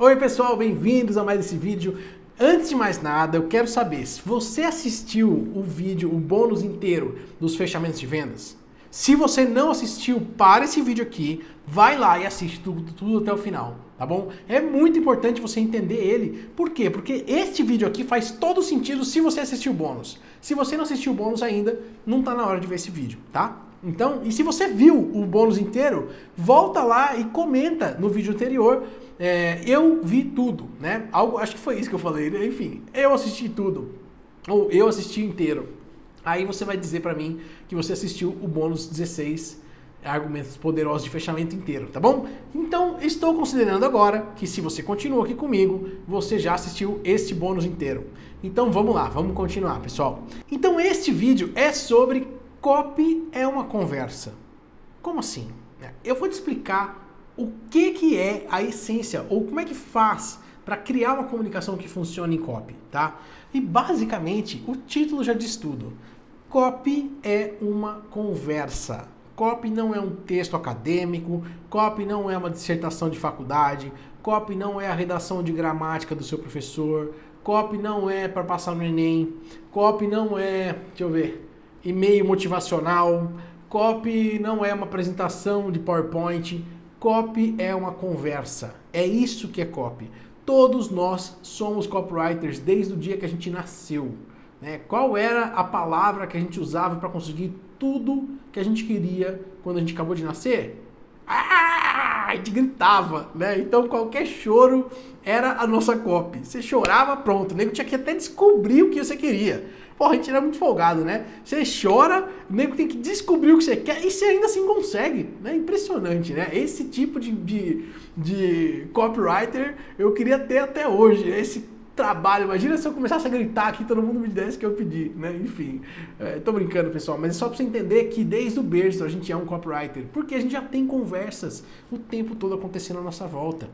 Oi pessoal, bem-vindos a mais esse vídeo. Antes de mais nada, eu quero saber se você assistiu o vídeo, o bônus inteiro dos fechamentos de vendas. Se você não assistiu, para esse vídeo aqui, vai lá e assiste tudo até o final, tá bom? É muito importante você entender ele. Por quê? Porque este vídeo aqui faz todo sentido se você assistiu o bônus. Se você não assistiu o bônus ainda, não tá na hora de ver esse vídeo, tá? Então, e se você viu o bônus inteiro, volta lá e comenta no vídeo anterior. Eu vi tudo, né? Acho que foi isso que eu falei, né? Enfim, eu assisti tudo, ou eu assisti inteiro. Aí você vai dizer pra mim que você assistiu o bônus 16 argumentos poderosos de fechamento inteiro, tá bom? Então, estou considerando agora que se você continua aqui comigo, você já assistiu este bônus inteiro. Então vamos lá, vamos continuar, pessoal. Então este vídeo é sobre copy é uma conversa. Como assim? Eu vou te explicar o que é a essência, ou como é que faz para criar uma comunicação que funcione em copy, tá? E basicamente, o título já diz tudo. Copy é uma conversa. Copy não é um texto acadêmico, copy não é uma dissertação de faculdade, copy não é a redação de gramática do seu professor, copy não é para passar no Enem, copy não é, deixa eu ver, e-mail motivacional, copy não é uma apresentação de PowerPoint, copy é uma conversa. É isso que é copy. Todos nós somos copywriters desde o dia que a gente nasceu. Né? Qual era a palavra que a gente usava para conseguir tudo que a gente queria quando a gente acabou de nascer? A gente gritava, né? Então qualquer choro era a nossa copy. Você chorava, pronto. O nego tinha que até descobrir o que você queria. Porra, a gente era muito folgado, né? Você chora, o nego tem que descobrir o que você quer e você ainda assim consegue. Né? Impressionante, né? Esse tipo de copywriter eu queria ter até hoje. Esse trabalho, imagina se eu começasse a gritar aqui, todo mundo me desse o que eu pedi, né? Enfim, tô brincando, pessoal, mas é só pra você entender que desde o berço a gente é um copywriter, porque a gente já tem conversas o tempo todo acontecendo à nossa volta.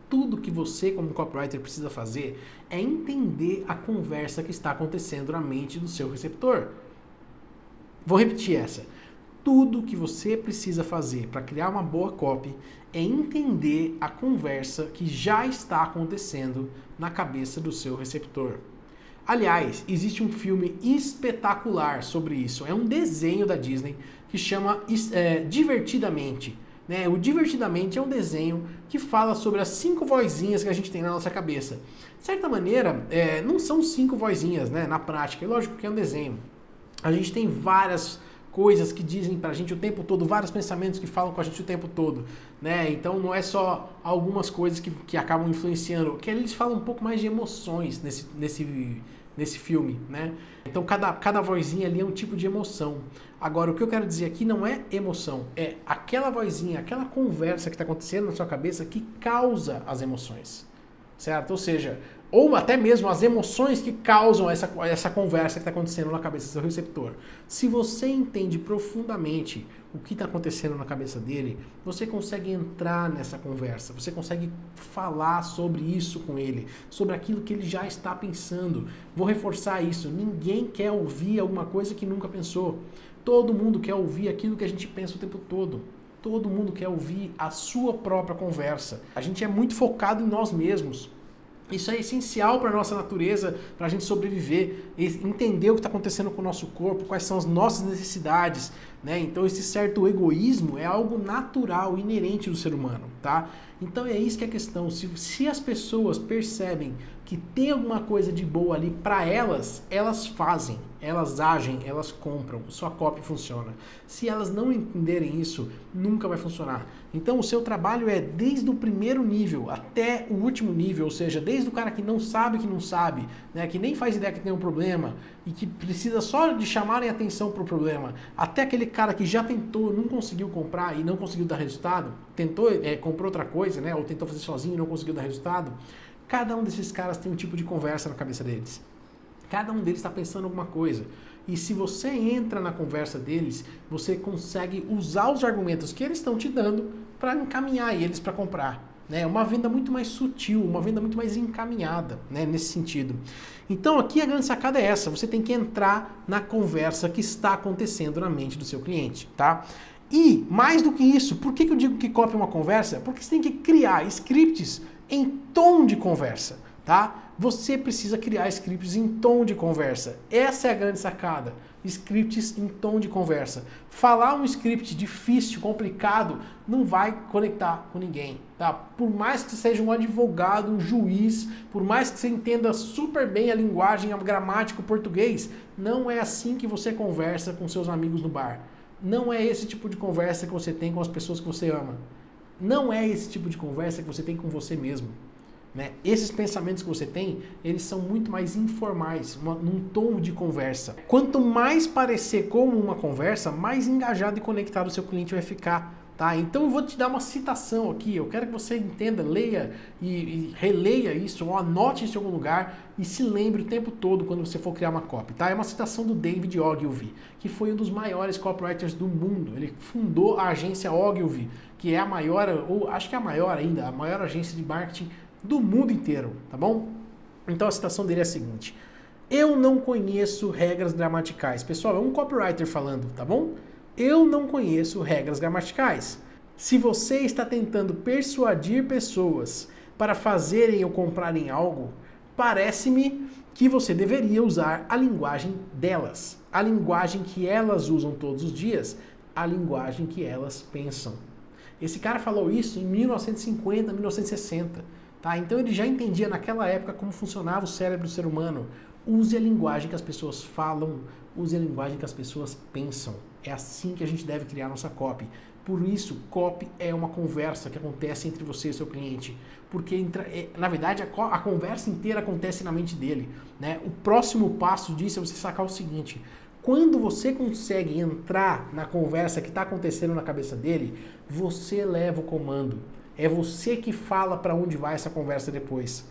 Tudo que você, como copywriter, precisa fazer é entender a conversa que está acontecendo na mente do seu receptor. Vou repetir essa. Tudo que você precisa fazer para criar uma boa copy é entender a conversa que já está acontecendo na cabeça do seu receptor. Aliás, existe um filme espetacular sobre isso. É um desenho da Disney que chama Divertidamente. Né? O Divertidamente é um desenho que fala sobre as 5 vozinhas que a gente tem na nossa cabeça. De certa maneira, não são 5 vozinhas, né? Na prática. É lógico que é um desenho. A gente tem várias coisas que dizem pra gente o tempo todo, vários pensamentos que falam com a gente o tempo todo, né? Então não é só algumas coisas que acabam influenciando, que eles falam um pouco mais de emoções nesse filme, né? Então cada vozinha ali é um tipo de emoção. Agora, o que eu quero dizer aqui não é emoção, é aquela vozinha, aquela conversa que está acontecendo na sua cabeça que causa as emoções, certo? Ou seja, ou até mesmo as emoções que causam essa conversa que está acontecendo na cabeça do seu receptor. Se você entende profundamente o que está acontecendo na cabeça dele, você consegue entrar nessa conversa, você consegue falar sobre isso com ele, sobre aquilo que ele já está pensando. Vou reforçar isso, ninguém quer ouvir alguma coisa que nunca pensou. Todo mundo quer ouvir aquilo que a gente pensa o tempo todo. Todo mundo quer ouvir a sua própria conversa. A gente é muito focado em nós mesmos. Isso é essencial para a nossa natureza, para a gente sobreviver, entender o que está acontecendo com o nosso corpo, quais são as nossas necessidades, né? Então esse certo egoísmo é algo natural, inerente do ser humano, tá? Então é isso que é a questão. Se as pessoas percebem que tem alguma coisa de boa ali para elas, elas fazem, elas agem, elas compram, sua copy funciona. Se elas não entenderem isso, nunca vai funcionar. Então o seu trabalho é desde o primeiro nível até o último nível, ou seja, desde o cara que não sabe, né, que nem faz ideia que tem um problema e que precisa só de chamarem atenção para o problema, até aquele cara que já tentou, não conseguiu comprar e não conseguiu dar resultado, tentou, comprou outra coisa, né, ou tentou fazer sozinho e não conseguiu dar resultado. Cada um desses caras tem um tipo de conversa na cabeça deles. Cada um deles está pensando alguma coisa. E se você entra na conversa deles, você consegue usar os argumentos que eles estão te dando para encaminhar eles para comprar. É uma venda muito mais sutil, uma venda muito mais encaminhada, né, nesse sentido. Então aqui a grande sacada é essa, você tem que entrar na conversa que está acontecendo na mente do seu cliente, tá? E, mais do que isso, por que eu digo que copy é uma conversa? Porque você tem que criar scripts em tom de conversa, tá? Você precisa criar scripts em tom de conversa. Essa é a grande sacada. Scripts em tom de conversa. Falar um script difícil, complicado, não vai conectar com ninguém, tá? Por mais que você seja um advogado, um juiz, por mais que você entenda super bem a linguagem, a gramática, o português, não é assim que você conversa com seus amigos no bar. Não é esse tipo de conversa que você tem com as pessoas que você ama. Não é esse tipo de conversa que você tem com você mesmo. Né? Esses pensamentos que você tem, eles são muito mais informais, num tom de conversa. Quanto mais parecer como uma conversa, mais engajado e conectado o seu cliente vai ficar. Tá? Então eu vou te dar uma citação aqui, eu quero que você entenda, leia e releia isso, ou anote em algum lugar e se lembre o tempo todo quando você for criar uma copy. Tá? É uma citação do David Ogilvy, que foi um dos maiores copywriters do mundo. Ele fundou a agência Ogilvy, que é a maior, ou acho que é a maior ainda, a maior agência de marketing do mundo inteiro, tá bom? Então a citação dele é a seguinte: eu não conheço regras gramaticais. Pessoal, é um copywriter falando, tá bom? Eu não conheço regras gramaticais. Se você está tentando persuadir pessoas para fazerem ou comprarem algo, parece-me que você deveria usar a linguagem delas, a linguagem que elas usam todos os dias, a linguagem que elas pensam. Esse cara falou isso em 1950, 1960. Tá? Então ele já entendia naquela época como funcionava o cérebro do ser humano. Use a linguagem que as pessoas falam, use a linguagem que as pessoas pensam. É assim que a gente deve criar nossa copy. Por isso, copy é uma conversa que acontece entre você e seu cliente. Porque, na verdade, a conversa inteira acontece na mente dele. Né? O próximo passo disso é você sacar o seguinte: quando você consegue entrar na conversa que está acontecendo na cabeça dele, você leva o comando. É você que fala para onde vai essa conversa depois.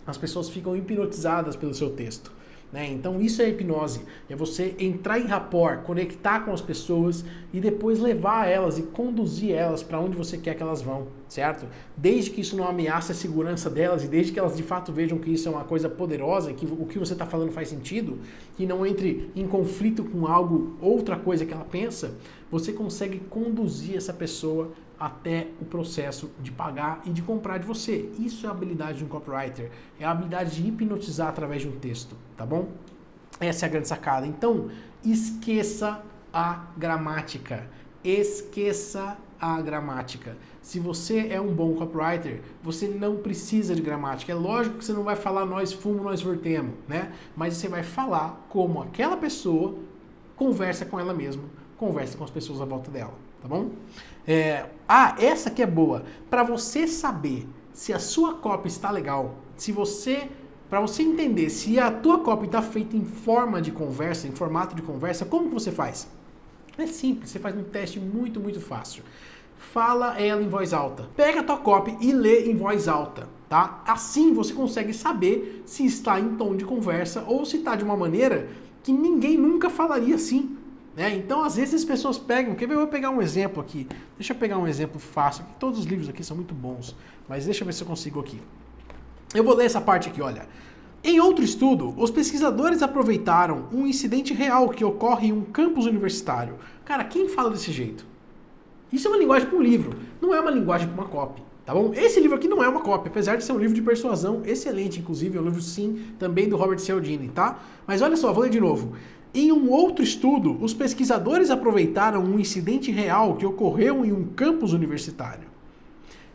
As pessoas ficam hipnotizadas pelo seu texto. Né? Então isso é hipnose. É você entrar em rapport, conectar com as pessoas e depois levar elas e conduzir elas para onde você quer que elas vão, certo? Desde que isso não ameace a segurança delas e desde que elas de fato vejam que isso é uma coisa poderosa, que o que você está falando faz sentido, que não entre em conflito com algo, outra coisa que ela pensa, você consegue conduzir essa pessoa até o processo de pagar e de comprar de você. Isso é a habilidade de um copywriter. É a habilidade de hipnotizar através de um texto, tá bom? Essa é a grande sacada. Então, esqueça a gramática. Esqueça a gramática. Se você é um bom copywriter, você não precisa de gramática. É lógico que você não vai falar nós fumo, nós vertemos, né? Mas você vai falar como aquela pessoa conversa com ela mesma, conversa com as pessoas à volta dela, tá bom? Essa aqui é boa. Para você saber se a sua copy está legal, para você entender se a tua copy está feita em forma de conversa, em formato de conversa, como que você faz? É simples, você faz um teste muito, muito fácil. Fala ela em voz alta. Pega a tua copy e lê em voz alta, tá? Assim você consegue saber se está em tom de conversa ou se está de uma maneira que ninguém nunca falaria assim. Então, às vezes as pessoas pegam... Quer ver? Eu vou pegar um exemplo aqui. Deixa eu pegar um exemplo fácil. Todos os livros aqui são muito bons. Mas deixa eu ver se eu consigo aqui. Eu vou ler essa parte aqui, olha. Em outro estudo, os pesquisadores aproveitaram um incidente real que ocorre em um campus universitário. Cara, quem fala desse jeito? Isso é uma linguagem para um livro. Não é uma linguagem para uma copy. Tá bom? Esse livro aqui não é uma cópia, apesar de ser um livro de persuasão excelente, inclusive. É um livro, sim, também do Robert Cialdini, tá? Mas olha só, vou ler de novo. Em um outro estudo, os pesquisadores aproveitaram um incidente real que ocorreu em um campus universitário.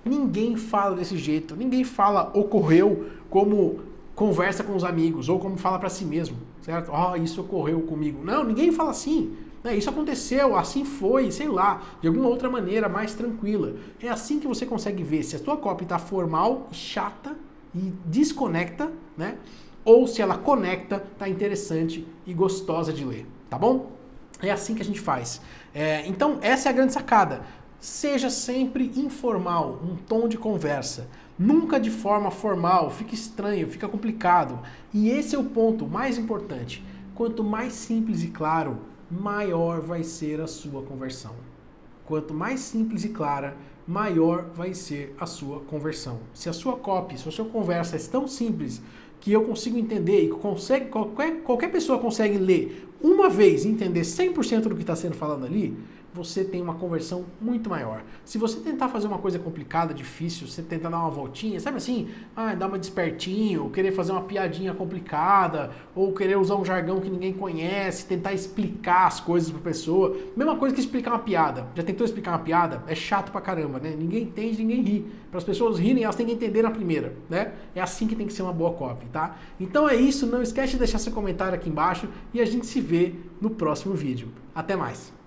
Ninguém fala desse jeito, ninguém fala ocorreu como conversa com os amigos ou como fala para si mesmo, certo? Isso ocorreu comigo. Não, ninguém fala assim. Isso aconteceu, assim foi, sei lá, de alguma outra maneira mais tranquila. É assim que você consegue ver se a sua copy está formal, chata e desconecta, né? Ou se ela conecta, tá interessante e gostosa de ler, tá bom? É assim que a gente faz. Então, essa é a grande sacada. Seja sempre informal, um tom de conversa. Nunca de forma formal, fica estranho, fica complicado. E esse é o ponto mais importante. Quanto mais simples e claro, maior vai ser a sua conversão. Quanto mais simples e clara, maior vai ser a sua conversão. Se a sua copy, se a sua conversa é tão simples que eu consigo entender e qualquer pessoa consegue ler uma vez e entender 100% do que está sendo falado ali, você tem uma conversão muito maior. Se você tentar fazer uma coisa complicada, difícil, você tentar dar uma voltinha, sabe assim, dar uma despertinho, querer fazer uma piadinha complicada, ou querer usar um jargão que ninguém conhece, tentar explicar as coisas pra pessoa, mesma coisa que explicar uma piada. Já tentou explicar uma piada? É chato pra caramba, né? Ninguém entende, ninguém ri. Para as pessoas rirem, elas têm que entender na primeira, né? É assim que tem que ser uma boa copy, tá? Então é isso, não esquece de deixar seu comentário aqui embaixo e a gente se vê no próximo vídeo. Até mais!